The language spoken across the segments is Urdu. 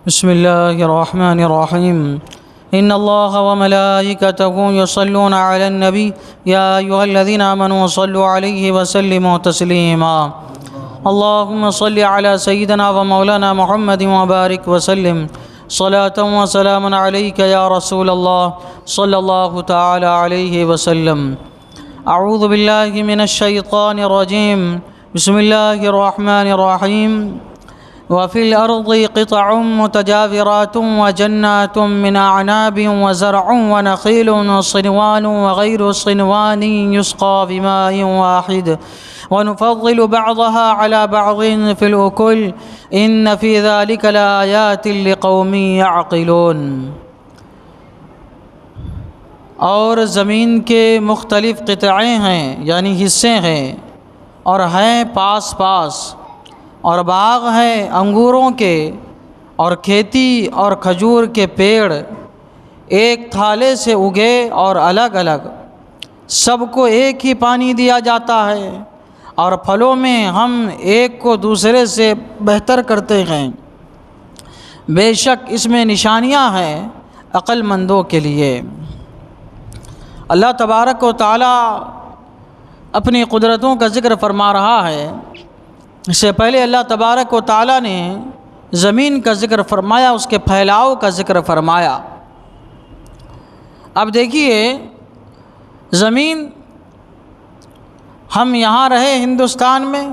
بسم اللہ الرحمن الرحیم ان اللہ وملائکتہ یصلون علی النبی یا ایھا الذین آمنوا صلوا علیہ وسلموا تسلیما اللہم صل علی سیدنا و مولانا محمد وبارک وسلم صلاۃ و سلام علیک یا رسول اللہ صلی اللہ تعالی علیہ وسلم۔ اعوذ باللہ من الشیطان الرجیم، بسم اللہ الرحمن الرحیم۔ وفي الأرض قطع متجاورات وجنات من أعناب وزرع ونخيل صنوان وغير صنوان يسقى بماء واحد ونفضل بعضها على بعض في الأكل إن في ذلك لآيات لقوم يعقلون۔ اور زمین کے مختلف قطعے ہیں یعنی حصے ہیں، اور ہیں پاس پاس، اور باغ ہے انگوروں کے، اور کھیتی اور کھجور کے پیڑ ایک تھالے سے اگے اور الگ الگ، سب کو ایک ہی پانی دیا جاتا ہے، اور پھلوں میں ہم ایک کو دوسرے سے بہتر کرتے ہیں۔ بے شک اس میں نشانیاں ہیں عقل مندوں کے لیے۔ اللہ تبارک و تعالی اپنی قدرتوں کا ذکر فرما رہا ہے۔ اس سے پہلے اللہ تبارک و تعالیٰ نے زمین کا ذکر فرمایا، اس کے پھیلاؤ کا ذکر فرمایا۔ اب دیکھیے، زمین، ہم یہاں رہے ہندوستان میں،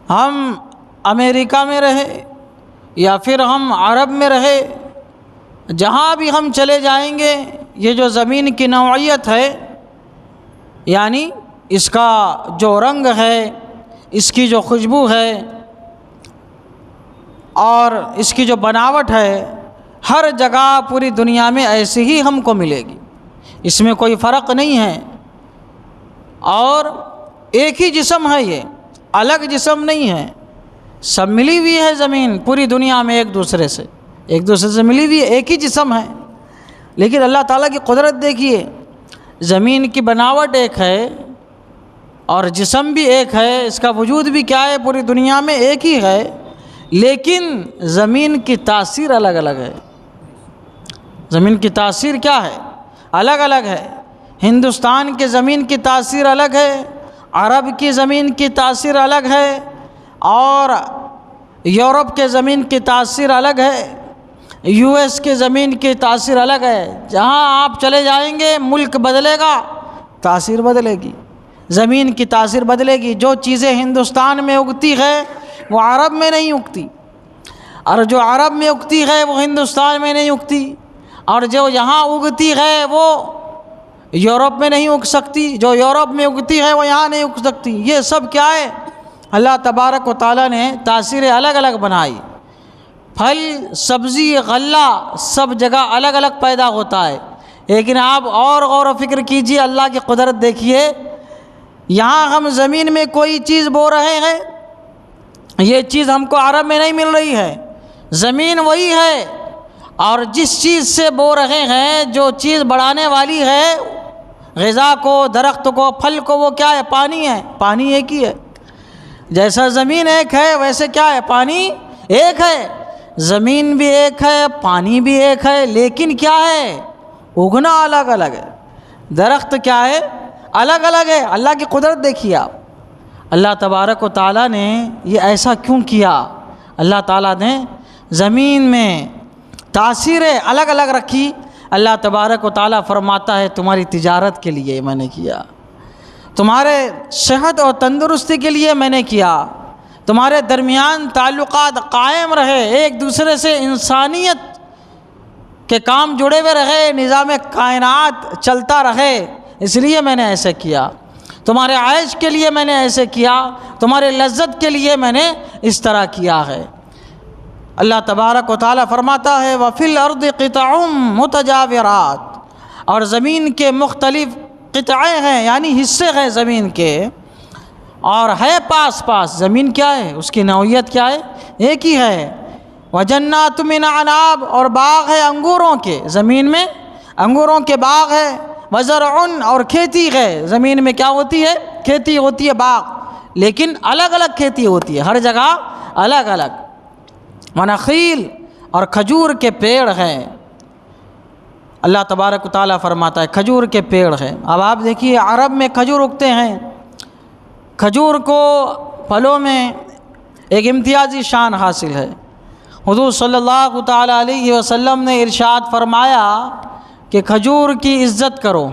ہم امریکہ میں رہے، یا پھر ہم عرب میں رہے، جہاں بھی ہم چلے جائیں گے، یہ جو زمین کی نوعیت ہے، یعنی اس کا جو رنگ ہے، اس کی جو خوشبو ہے، اور اس کی جو بناوٹ ہے، ہر جگہ پوری دنیا میں ایسی ہی ہم کو ملے گی، اس میں کوئی فرق نہیں ہے۔ اور ایک ہی جسم ہے، یہ الگ جسم نہیں ہے، سب ملی ہوئی ہے زمین پوری دنیا میں، ایک دوسرے سے ملی ہوئی ہے، ایک ہی جسم ہے۔ لیکن اللہ تعالیٰ کی قدرت دیکھیے، زمین کی بناوٹ ایک ہے اور جسم بھی ایک ہے، اس کا وجود بھی کیا ہے، پوری دنیا میں ایک ہی ہے، لیکن زمین کی تاثیر الگ الگ ہے۔ زمین کی تاثیر کیا ہے؟ الگ الگ ہے۔ ہندوستان کی زمین کی تاثیر الگ ہے، عرب کی زمین کی تاثیر الگ ہے، اور یورپ کے زمین کی تاثیر الگ ہے، یو ایس کی زمین کی تاثیر الگ ہے۔ جہاں آپ چلے جائیں گے ملک بدلے گا، تاثیر بدلے گی، زمین کی تاثیر بدلے گی۔ جو چیزیں ہندوستان میں اگتی ہے وہ عرب میں نہیں اگتی، اور جو عرب میں اگتی ہے وہ ہندوستان میں نہیں اگتی، اور جو یہاں اگتی ہے وہ یورپ میں نہیں اگ سکتی، جو یورپ میں اگتی ہے وہ یہاں نہیں اگ سکتی۔ یہ سب کیا ہے؟ اللہ تبارک و تعالیٰ نے تاثیریں الگ الگ بنائی۔ پھل، سبزی، غلہ سب جگہ الگ الگ پیدا ہوتا ہے، لیکن آپ اور غور و فکر کیجئے، اللہ کی قدرت دیکھیے۔ یہاں ہم زمین میں کوئی چیز بو رہے ہیں، یہ چیز ہم کو عرب میں نہیں مل رہی ہے، زمین وہی ہے، اور جس چیز سے بو رہے ہیں، جو چیز بڑھانے والی ہے غذا کو، درخت کو، پھل کو، وہ کیا ہے؟ پانی ہے۔ پانی ایک ہی ہے، جیسا زمین ایک ہے ویسے کیا ہے؟ پانی ایک ہے۔ زمین بھی ایک ہے، پانی بھی ایک ہے، لیکن کیا ہے؟ اگنا الگ الگ ہے۔ درخت کیا ہے؟ الگ الگ ہے۔ اللہ کی قدرت دیکھیے آپ، اللہ تبارک و تعالیٰ نے یہ ایسا کیوں کیا؟ اللہ تعالیٰ نے زمین میں تاثیریں الگ الگ رکھی۔ اللہ تبارک و تعالیٰ فرماتا ہے تمہاری تجارت کے لیے میں نے کیا، تمہارے صحت اور تندرستی کے لیے میں نے کیا، تمہارے درمیان تعلقات قائم رہے، ایک دوسرے سے انسانیت کے کام جڑے ہوئے رہے، نظام کائنات چلتا رہے، اس لیے میں نے ایسے کیا، تمہارے عیش کے لیے میں نے ایسے کیا، تمہارے لذت کے لیے میں نے اس طرح کیا ہے۔ اللہ تبارک و تعالیٰ فرماتا ہے وَفِي الْأَرْضِ قِطَعٌ مُتَجَاوِرَاتٌ، اور زمین کے مختلف قطعے ہیں یعنی حصے ہیں زمین کے، اور ہے پاس پاس۔ زمین کیا ہے؟ اس کی نوعیت کیا ہے؟ ایک ہی ہے۔ وَجَنَّاتٌ مِّنْ أَعْنَابٍ، اور باغ ہے انگوروں کے، زمین میں انگوروں کے باغ ہے۔ وَزَرْعٌ، اور کھیتی ہے، زمین میں کیا ہوتی ہے؟ کھیتی ہوتی ہے، باغ، لیکن الگ الگ کھیتی ہوتی ہے، ہر جگہ الگ الگ۔ ونخیل اور کھجور کے پیڑ ہیں۔ اللہ تبارک و تعالیٰ فرماتا ہے کھجور کے پیڑ ہیں۔ اب آپ دیکھیے عرب میں کھجور اگتے ہیں، کھجور کو پھلوں میں ایک امتیازی شان حاصل ہے۔ حضور صلی اللہ تعالیٰ علیہ وسلم نے ارشاد فرمایا کہ کھجور کی عزت کرو،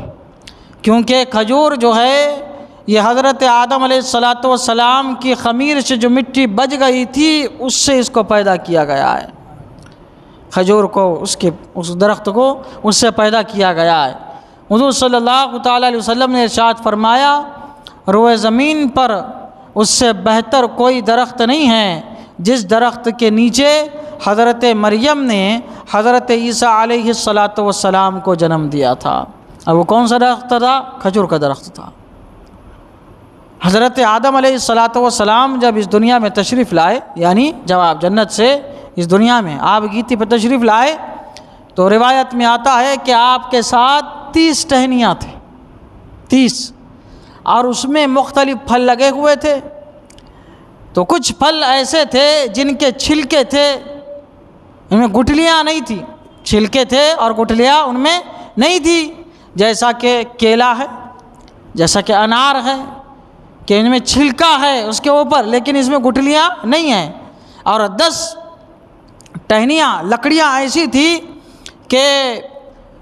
کیونکہ کھجور جو ہے یہ حضرت آدم علیہ السلام کی خمیر سے جو مٹی بچ گئی تھی اس سے اس کو پیدا کیا گیا ہے۔ کھجور کو اس درخت کو اس سے پیدا کیا گیا ہے۔ حضور صلی اللہ تعالیٰ علیہ وسلم نے ارشاد فرمایا روئے زمین پر اس سے بہتر کوئی درخت نہیں ہے جس درخت کے نیچے حضرت مریم نے حضرت عیسیٰ علیہ السلام کو جنم دیا تھا۔ اب وہ کون سا درخت تھا؟ کھجور کا درخت تھا۔ حضرت آدم علیہ السلام جب اس دنیا میں تشریف لائے، یعنی جب آپ جنت سے اس دنیا میں آپ گیتی پر تشریف لائے تو روایت میں آتا ہے کہ آپ کے ساتھ 30 ٹہنیاں تھیں، 30، اور اس میں مختلف پھل لگے ہوئے تھے۔ تو کچھ پھل ایسے تھے جن کے چھلکے تھے، ان میں گٹھلیاں نہیں تھیں، چھلکے تھے اور گٹھلیاں ان میں نہیں تھی، جیسا کہ کیلا ہے، جیسا کہ انار ہے کہ ان میں چھلکا ہے اس کے اوپر لیکن اس میں گٹھلیاں نہیں ہیں۔ اور 10 ٹہنیاں لکڑیاں ایسی تھی کہ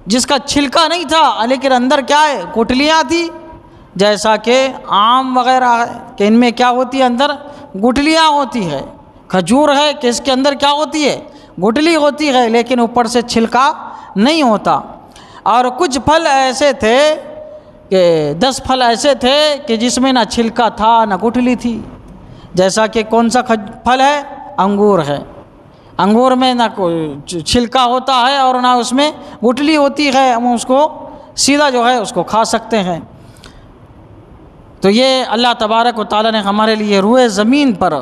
جس کا چھلکا نہیں تھا لیکن اندر کیا ہے؟ گٹھلیاں تھی، جیسا کہ آم وغیرہ ہے کہ ان میں کیا ہوتی ہے؟ اندر گٹھلیاں ہوتی ہے۔ کھجور ہے کہ اس کے اندر کیا ہوتی ہے؟ گٹھلی ہوتی ہے لیکن اوپر سے چھلکا نہیں ہوتا۔ اور کچھ پھل ایسے تھے کہ 10 پھل ایسے تھے کہ جس میں نہ چھلکا تھا نہ گٹھلی تھی، جیسا کہ کون سا پھل ہے؟ انگور ہے۔ انگور میں نہ کوئی چھلکا ہوتا ہے اور نہ اس میں گٹھلی ہوتی ہے، ہم اس کو سیدھا جو ہے اس کو کھا سکتے ہیں۔ تو یہ اللہ تبارک و تعالیٰ نے ہمارے لیے روئے زمین پر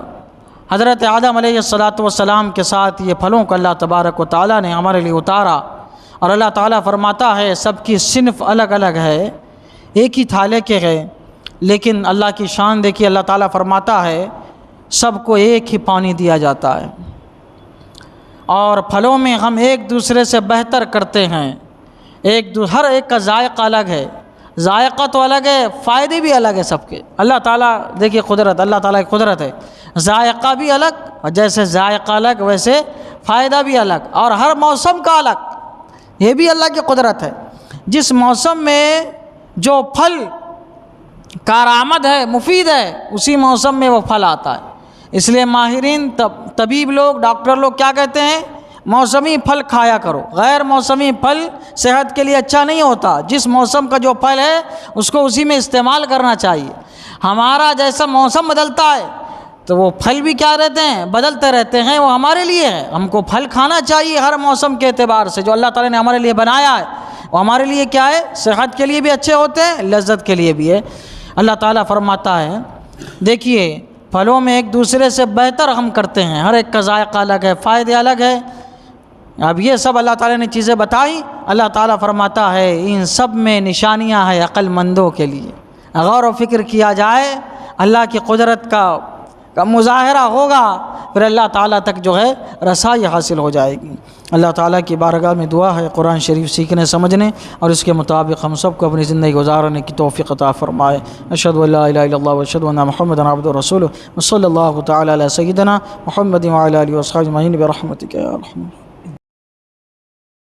حضرت آدم علیہ السلام کے ساتھ یہ پھلوں کو اللہ تبارک و تعالیٰ نے ہمارے لیے اتارا۔ اور اللہ تعالیٰ فرماتا ہے سب کی صنف الگ الگ ہے، ایک ہی تھالے کے ہیں، لیکن اللہ کی شان دیکھیے، اللہ تعالیٰ فرماتا ہے سب کو ایک ہی پانی دیا جاتا ہے۔ اور پھلوں میں ہم ایک دوسرے سے بہتر کرتے ہیں، ہر ایک کا ذائقہ الگ ہے، ذائقہ تو الگ ہے، فائدے بھی الگ ہے سب کے۔ اللہ تعالیٰ دیکھیے قدرت، اللہ تعالیٰ کی قدرت ہے، ذائقہ بھی الگ، اور جیسے ذائقہ الگ ویسے فائدہ بھی الگ، اور ہر موسم کا الگ، یہ بھی اللہ کی قدرت ہے۔ جس موسم میں جو پھل کارآمد ہے، مفید ہے، اسی موسم میں وہ پھل آتا ہے۔ اس لیے ماہرین طبیب لوگ، ڈاکٹر لوگ کیا کہتے ہیں؟ موسمی پھل کھایا کرو، غیر موسمی پھل صحت کے لیے اچھا نہیں ہوتا۔ جس موسم کا جو پھل ہے اس کو اسی میں استعمال کرنا چاہیے۔ ہمارا جیسا موسم بدلتا ہے تو وہ پھل بھی کیا رہتے ہیں؟ بدلتے رہتے ہیں، وہ ہمارے لیے ہے۔ ہم کو پھل کھانا چاہیے ہر موسم کے اعتبار سے، جو اللہ تعالیٰ نے ہمارے لیے بنایا ہے وہ ہمارے لیے کیا ہے؟ صحت کے لیے بھی اچھے ہوتے ہیں، لذت کے لیے بھی ہے۔ اللہ تعالیٰ فرماتا ہے دیکھیے پھلوں میں ایک دوسرے سے بہتر ہم کرتے ہیں، ہر ایک کا ذائقہ الگ ہے، فائدے الگ ہے۔ اب یہ سب اللہ تعالیٰ نے چیزیں بتائی، اللہ تعالیٰ فرماتا ہے ان سب میں نشانیاں ہیں عقل مندوں کے لیے۔ غور و فکر کیا جائے، اللہ کی قدرت کا مظاہرہ ہوگا، پھر اللہ تعالیٰ تک جو ہے رسائی حاصل ہو جائے گی۔ اللہ تعالیٰ کی بارگاہ میں دعا ہے قرآن شریف سیکھنے سمجھنے اور اس کے مطابق ہم سب کو اپنی زندگی گزارنے کی توفیق عطا فرمائے۔ اشہد ان لا الہ الا اللہ و اشہد ان محمدا عبدہ ورسولہ، وصلی اللہ تعالی علی سیدنا محمد وعلی آلہ وصحبہ اجمعین برحمتک یا ارحم۔